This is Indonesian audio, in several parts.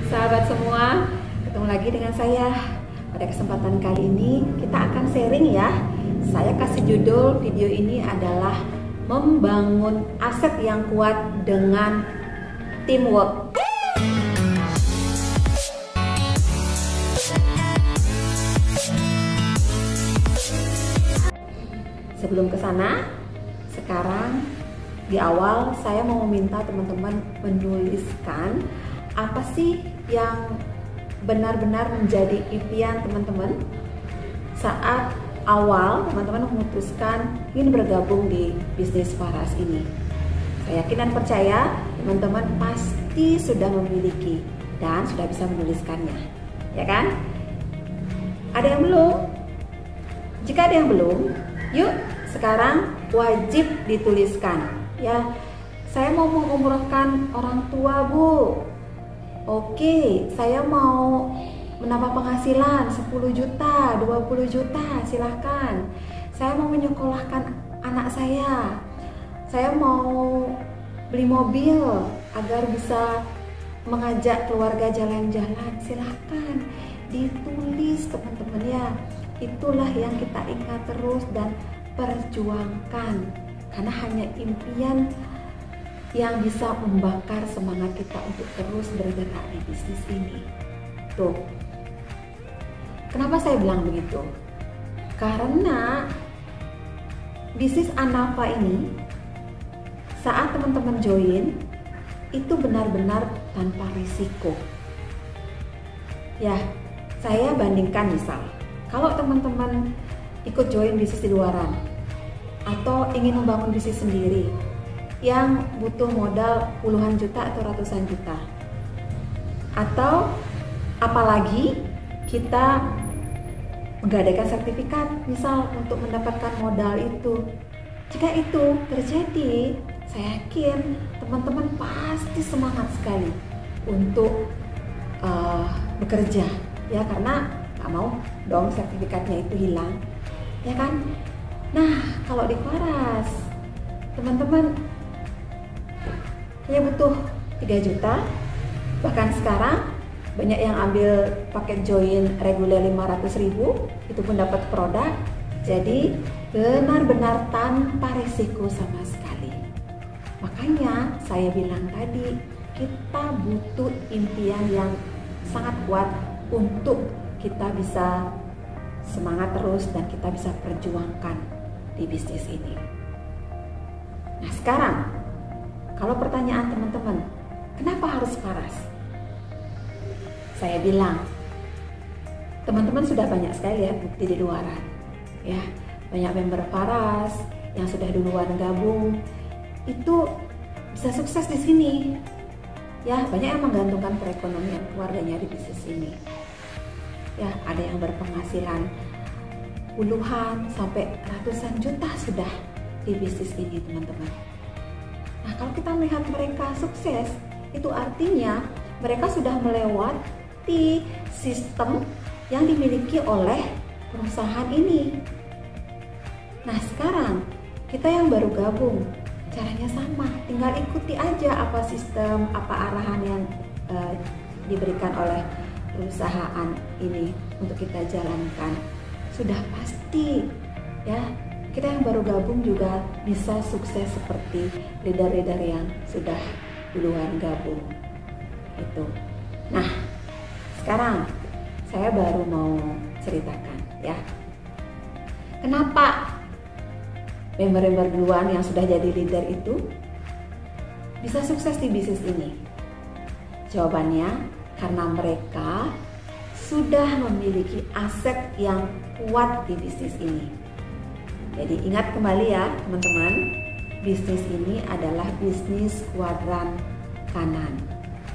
Sahabat semua, ketemu lagi dengan saya. Pada kesempatan kali ini kita akan sharing ya. Saya kasih judul video ini adalah membangun aset yang kuat dengan teamwork. Sebelum ke sana, sekarang di awal saya mau meminta teman-teman menuliskan apa sih yang benar-benar menjadi impian teman-teman saat awal teman-teman memutuskan ingin bergabung di bisnis Faras ini. Saya yakin dan percaya teman-teman pasti sudah memiliki dan sudah bisa menuliskannya, ya kan? Ada yang belum? Jika ada yang belum, yuk sekarang wajib dituliskan ya. Saya mau mengumrohkan orang tua, Bu. Oke, saya mau menambah penghasilan 10 juta, 20 juta, silahkan. Saya mau menyekolahkan anak saya. Saya mau beli mobil agar bisa mengajak keluarga jalan-jalan, silahkan. Ditulis teman-teman ya. Itulah yang kita ingat terus dan perjuangkan. Karena hanya impian yang bisa membakar semangat kita untuk terus bergerak di bisnis ini. Tuh, kenapa saya bilang begitu? Karena bisnis Anafa ini saat teman-teman join itu benar-benar tanpa risiko. Ya, saya bandingkan misal, kalau teman-teman ikut join bisnis di luaran atau ingin membangun bisnis sendiri yang butuh modal puluhan juta atau ratusan juta, atau apalagi kita menggadaikan sertifikat misal untuk mendapatkan modal itu. Jika itu terjadi, saya yakin teman-teman pasti semangat sekali untuk bekerja ya, karena nggak mau dong sertifikatnya itu hilang, ya kan? Nah, kalau di Faras teman-teman hanya butuh 3 juta, bahkan sekarang banyak yang ambil paket join reguler 500.000, itu pun dapat produk. Jadi benar-benar tanpa risiko sama sekali. Makanya saya bilang tadi, kita butuh impian yang sangat kuat untuk kita bisa semangat terus dan kita bisa perjuangkan di bisnis ini. Nah sekarang, kalau pertanyaan teman-teman, kenapa harus Faras? Saya bilang, teman-teman sudah banyak sekali ya bukti di luaran. Ya, banyak member Faras yang sudah duluan gabung, itu bisa sukses di sini. Ya, banyak yang menggantungkan perekonomian keluarganya di bisnis ini. Ya, ada yang berpenghasilan puluhan sampai ratusan juta sudah di bisnis ini, teman-teman. Nah, kalau kita melihat mereka sukses, itu artinya mereka sudah melewati sistem yang dimiliki oleh perusahaan ini. Nah, sekarang kita yang baru gabung, caranya sama, tinggal ikuti aja apa sistem, apa arahan yang diberikan oleh perusahaan ini untuk kita jalankan. Sudah pasti ya, kita yang baru gabung juga bisa sukses seperti leader-leader yang sudah duluan gabung itu. Nah, sekarang saya baru mau ceritakan ya, kenapa member-member duluan yang sudah jadi leader itu bisa sukses di bisnis ini. Jawabannya karena mereka sudah memiliki aset yang kuat di bisnis ini. Jadi ingat kembali ya teman-teman, bisnis ini adalah bisnis kuadran kanan.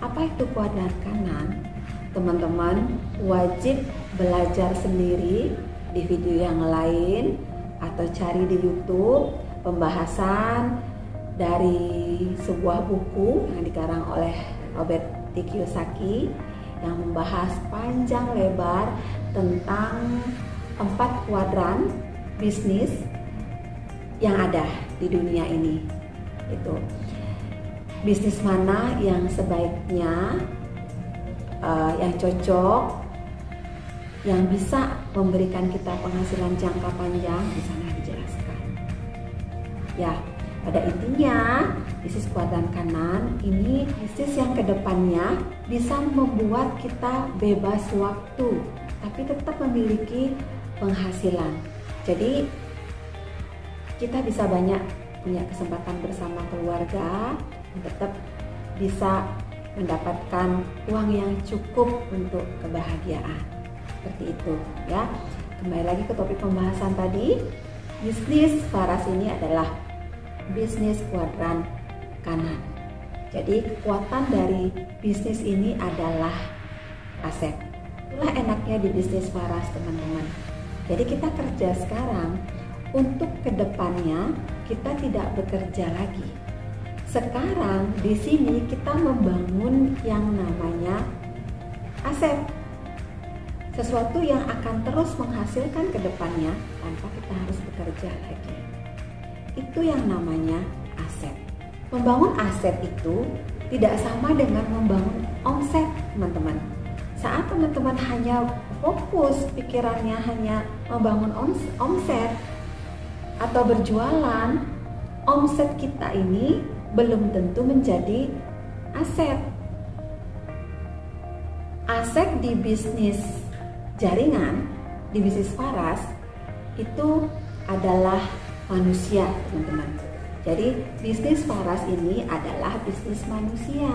Apa itu kuadran kanan? Teman-teman wajib belajar sendiri di video yang lain atau cari di YouTube pembahasan dari sebuah buku yang dikarang oleh Robert T. Kiyosaki yang membahas panjang lebar tentang 4 kuadran bisnis yang ada di dunia ini. Itu bisnis mana yang sebaiknya yang cocok, yang bisa memberikan kita penghasilan jangka panjang, di sana dijelaskan. Ya, pada intinya bisnis kuadran kanan ini bisnis yang kedepannya bisa membuat kita bebas waktu, tapi tetap memiliki penghasilan. Jadi kita bisa banyak punya kesempatan bersama keluarga, dan tetap bisa mendapatkan uang yang cukup untuk kebahagiaan. Seperti itu ya. Kembali lagi ke topik pembahasan tadi, bisnis Faras ini adalah bisnis kuadran kanan. Jadi kekuatan dari bisnis ini adalah aset. Itulah enaknya di bisnis Faras, teman-teman. Jadi kita kerja sekarang, untuk kedepannya kita tidak bekerja lagi. Sekarang di sini kita membangun yang namanya aset. Sesuatu yang akan terus menghasilkan ke depannya tanpa kita harus bekerja lagi. Itu yang namanya aset. Membangun aset itu tidak sama dengan membangun omset, teman-teman. Saat teman-teman hanya fokus pikirannya hanya membangun omset atau berjualan, omset kita ini belum tentu menjadi aset. Aset di bisnis jaringan, di bisnis Faras itu adalah manusia, teman-teman. Jadi bisnis Faras ini adalah bisnis manusia.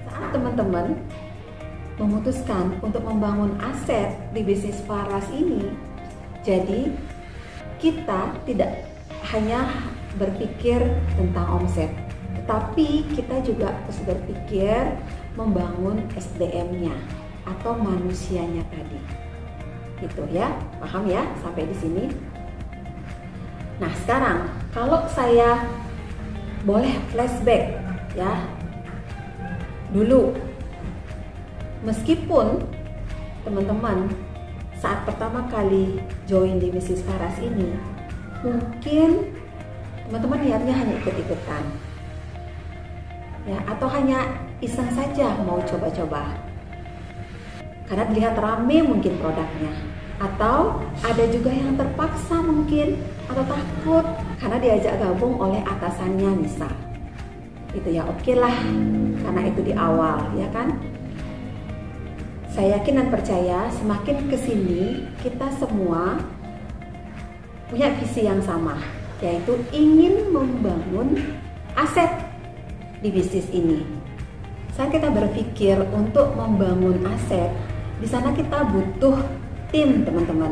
Saat teman-teman memutuskan untuk membangun aset di bisnis Faras ini, jadi kita tidak hanya berpikir tentang omset, tetapi kita juga harus berpikir membangun SDM-nya atau manusianya tadi. Gitu ya, paham ya sampai di sini? Nah, sekarang kalau saya boleh flashback ya. Dulu meskipun teman-teman saat pertama kali join di bisnis Faras ini, mungkin teman-teman niatnya hanya ikut-ikutan ya, atau hanya iseng saja mau coba-coba karena dilihat rame mungkin produknya, atau ada juga yang terpaksa mungkin atau takut karena diajak gabung oleh atasannya misal. Itu ya oke lah, karena itu di awal ya kan. Saya yakin dan percaya semakin kesini kita semua punya visi yang sama, yaitu ingin membangun aset di bisnis ini. Saat kita berpikir untuk membangun aset, di sana kita butuh tim, teman-teman.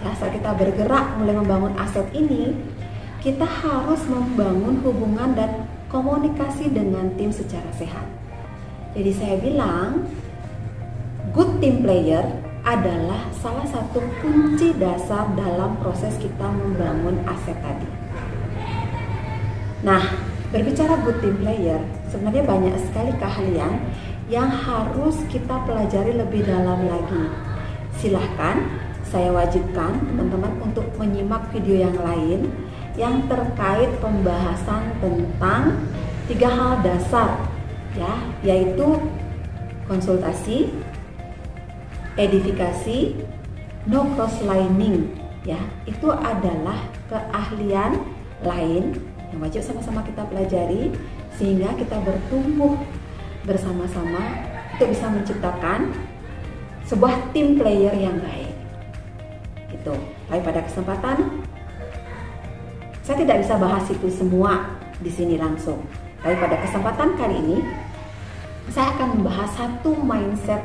Ya, saat kita bergerak mulai membangun aset ini, kita harus membangun hubungan dan komunikasi dengan tim secara sehat. Jadi saya bilang, good team player adalah salah satu kunci dasar dalam proses kita membangun aset tadi. Nah, berbicara good team player, sebenarnya banyak sekali keahlian yang harus kita pelajari lebih dalam lagi. Silahkan saya wajibkan teman-teman untuk menyimak video yang lain yang terkait pembahasan tentang 3 hal dasar ya, yaitu konsultasi, edifikasi, no cross lining ya. Itu adalah keahlian lain yang wajib sama-sama kita pelajari sehingga kita bertumbuh bersama-sama untuk bisa menciptakan sebuah tim player yang baik. Gitu. Tapi pada kesempatan saya tidak bisa bahas itu semua di sini langsung. Tapi pada kesempatan kali ini saya akan membahas satu mindset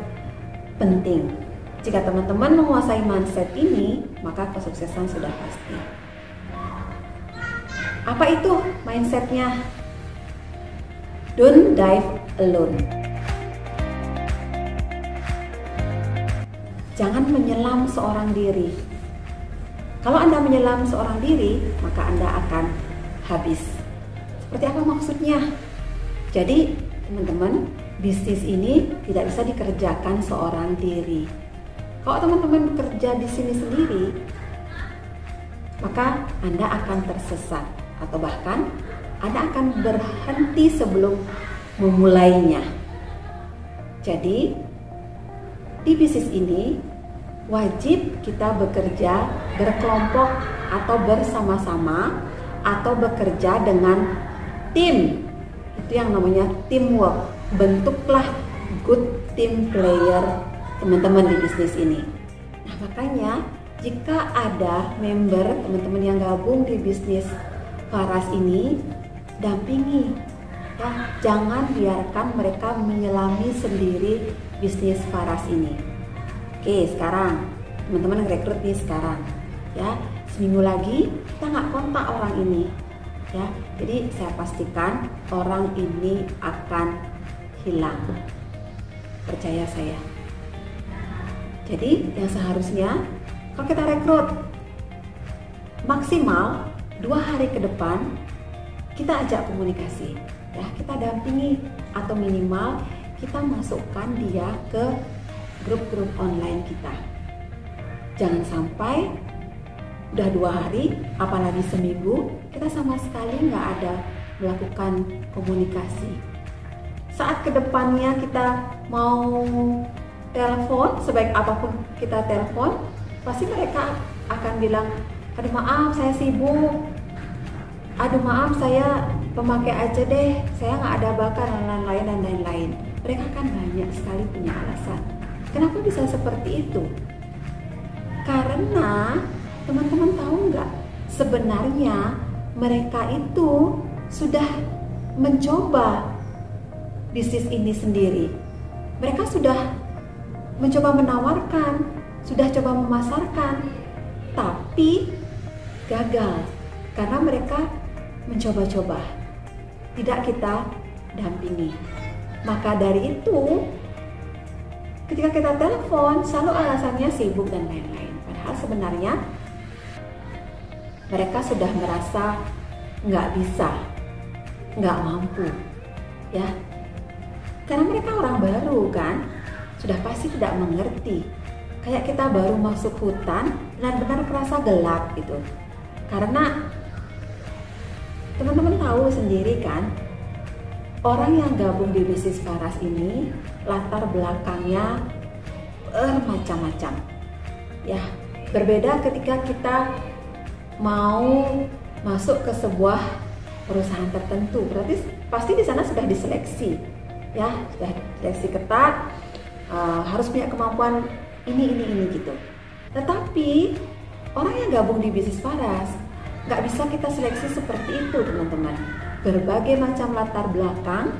penting. Jika teman-teman menguasai mindset ini, maka kesuksesan sudah pasti. Apa itu mindsetnya? Don't dive alone. Jangan menyelam seorang diri. Kalau Anda menyelam seorang diri, maka Anda akan habis. Seperti apa maksudnya? Jadi, teman-teman, bisnis ini tidak bisa dikerjakan seorang diri. Kalau teman-teman kerja di sini sendiri, maka Anda akan tersesat atau bahkan Anda akan berhenti sebelum memulainya. Jadi, di bisnis ini wajib kita bekerja berkelompok atau bersama-sama atau bekerja dengan tim. Itu yang namanya teamwork. Bentuklah good team player teman-teman di bisnis ini. Nah, makanya jika ada member teman-teman yang gabung di bisnis Faras ini, dampingi ya, jangan biarkan mereka menyelami sendiri bisnis Faras ini. Oke, sekarang teman-teman rekrut nih sekarang ya, seminggu lagi kita nggak kontak orang ini ya, jadi saya pastikan orang ini akan hilang, percaya saya. Jadi yang seharusnya kalau kita rekrut maksimal 2 hari ke depan, kita ajak komunikasi ya, kita dampingi atau minimal kita masukkan dia ke grup-grup online kita. Jangan sampai udah 2 hari, apalagi seminggu, kita sama sekali nggak ada melakukan komunikasi. Saat kedepannya kita mau telepon, sebaik apapun kita telepon, pasti mereka akan bilang, aduh maaf saya sibuk, aduh maaf saya pemakai aja deh, saya nggak ada bakat dan lain-lain. Mereka kan banyak sekali punya alasan. Kenapa bisa seperti itu? Karena teman-teman tahu nggak, sebenarnya mereka itu sudah mencoba bisnis ini sendiri. Mereka sudah mencoba menawarkan, sudah coba memasarkan, tapi gagal karena mereka mencoba-coba, tidak kita dampingi. Maka dari itu, ketika kita telepon selalu alasannya sibuk dan lain-lain. Padahal sebenarnya mereka sudah merasa nggak bisa, nggak mampu, ya. Karena mereka orang baru kan, sudah pasti tidak mengerti. Kayak kita baru masuk hutan, benar-benar kerasa gelap gitu. Karena teman-teman tahu sendiri kan, orang yang gabung di bisnis Faras ini latar belakangnya bermacam-macam. Ya, berbeda ketika kita mau masuk ke sebuah perusahaan tertentu. Berarti pasti di sana sudah diseleksi. Ya, sudah seleksi ketat, harus punya kemampuan ini gitu. Tetapi orang yang gabung di bisnis Faras nggak bisa kita seleksi seperti itu, teman-teman. Berbagai macam latar belakang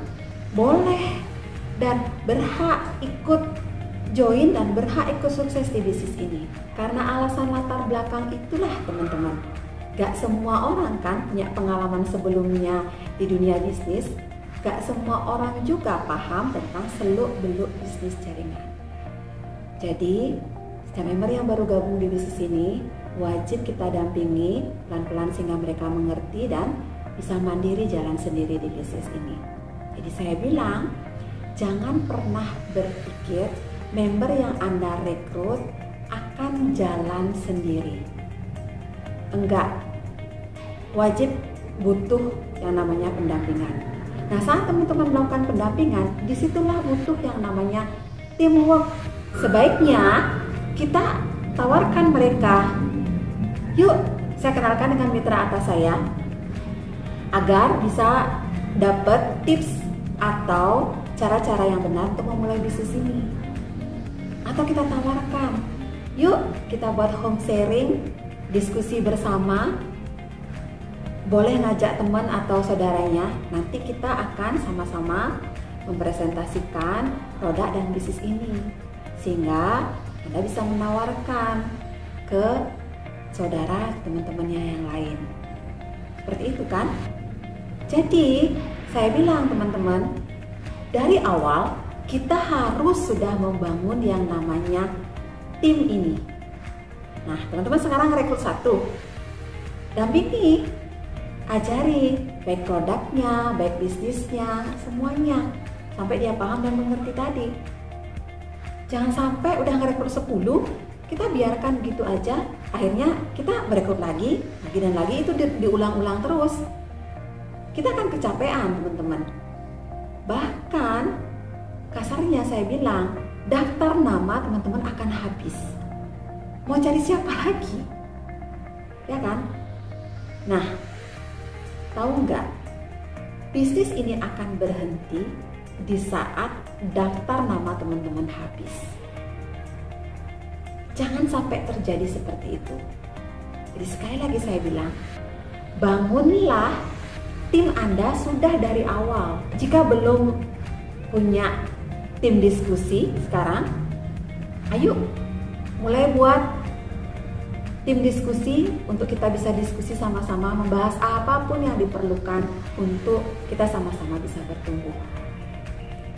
boleh dan berhak ikut join dan berhak ikut sukses di bisnis ini. Karena alasan latar belakang itulah, teman-teman. Gak semua orang kan punya pengalaman sebelumnya di dunia bisnis. Gak semua orang juga paham tentang seluk-beluk bisnis jaringan. Jadi, setiap member yang baru gabung di bisnis ini wajib kita dampingi pelan-pelan sehingga mereka mengerti dan bisa mandiri jalan sendiri di bisnis ini. Jadi saya bilang, jangan pernah berpikir member yang Anda rekrut akan jalan sendiri. Enggak. Wajib butuh yang namanya pendampingan. Nah, saat teman-teman melakukan pendampingan, disitulah butuh yang namanya teamwork. Sebaiknya kita tawarkan mereka, yuk saya kenalkan dengan mitra atas saya, agar bisa dapat tips atau cara-cara yang benar untuk memulai bisnis ini. Atau kita tawarkan, yuk kita buat home sharing, diskusi bersama, boleh ngajak teman atau saudaranya, nanti kita akan sama-sama mempresentasikan produk dan bisnis ini. Sehingga Anda bisa menawarkan ke saudara, teman-temannya yang lain. Seperti itu kan? Jadi, saya bilang teman-teman, dari awal kita harus sudah membangun yang namanya tim ini. Nah, teman-teman sekarang rekrut 1. Dampingi, ajari baik produknya, baik bisnisnya, semuanya sampai dia paham dan mengerti tadi. Jangan sampai udah ngerekrut 10, kita biarkan gitu aja, akhirnya kita merekrut lagi dan lagi, itu diulang-ulang terus. Kita akan kecapean, teman-teman. Bahkan kasarnya saya bilang, daftar nama teman-teman akan habis. Mau cari siapa lagi? Ya kan? Nah, tahu nggak? Bisnis ini akan berhenti di saat daftar nama teman-teman habis. Jangan sampai terjadi seperti itu. Jadi sekali lagi saya bilang, bangunlah tim Anda sudah dari awal. Jika belum punya tim diskusi sekarang, ayo mulai buat tim diskusi untuk kita bisa diskusi sama-sama membahas apapun yang diperlukan untuk kita sama-sama bisa bertumbuh.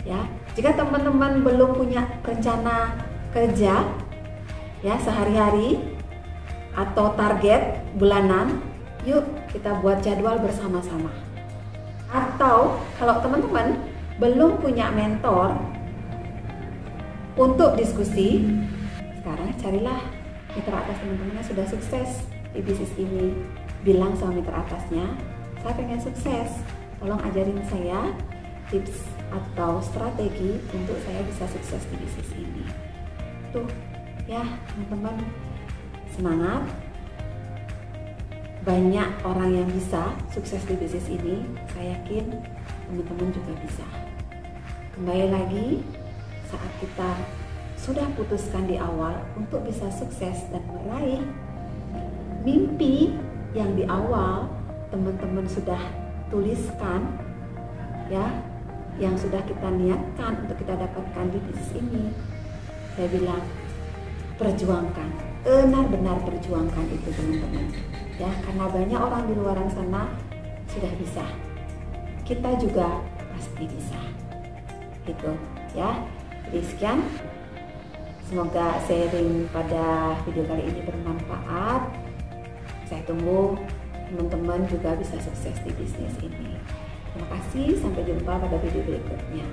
Ya, jika teman-teman belum punya rencana kerja ya sehari-hari atau target bulanan, yuk kita buat jadwal bersama-sama. Atau kalau teman-teman belum punya mentor untuk diskusi, sekarang carilah mitra atas teman-teman yang sudah sukses di bisnis ini. Bilang sama mitra atasnya, saya pengen sukses, tolong ajarin saya tips atau strategi untuk saya bisa sukses di bisnis ini. Tuh ya teman-teman, semangat. Banyak orang yang bisa sukses di bisnis ini, saya yakin teman-teman juga bisa. Kembali lagi, saat kita sudah putuskan di awal untuk bisa sukses dan meraih mimpi yang di awal teman-teman sudah tuliskan ya, yang sudah kita niatkan untuk kita dapatkan di bisnis ini, saya bilang perjuangkan, benar-benar perjuangkan itu teman-teman ya, karena banyak orang di luar sana sudah bisa, kita juga pasti bisa gitu ya. Jadi sekian, semoga sharing pada video kali ini bermanfaat. Saya tunggu teman-teman juga bisa sukses di bisnis ini. Terima kasih, sampai jumpa pada video berikutnya.